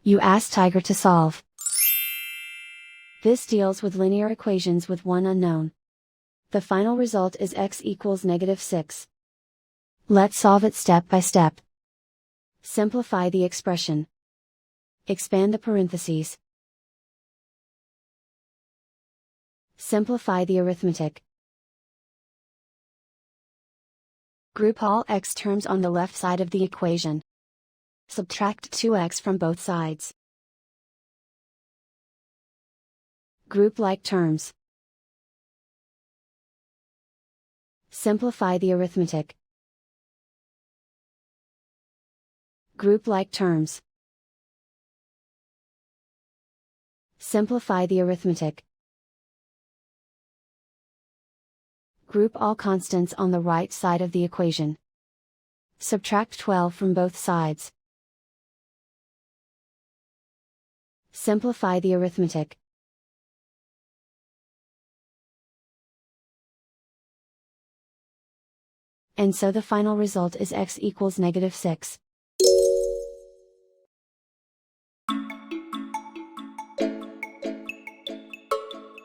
You ask Tiger to solve. This deals with linear equations with one unknown. The final result is x equals -6. Let's solve it step by step. Simplify the expression. Expand the parentheses. Simplify the arithmetic. Group all x terms on the left side of the equation. Subtract 2x from both sides. Group like terms. Simplify the arithmetic. Group like terms. Simplify the arithmetic. Group all constants on the right side of the equation. Subtract 12 from both sides. Simplify the arithmetic. And so the final result is x equals -6.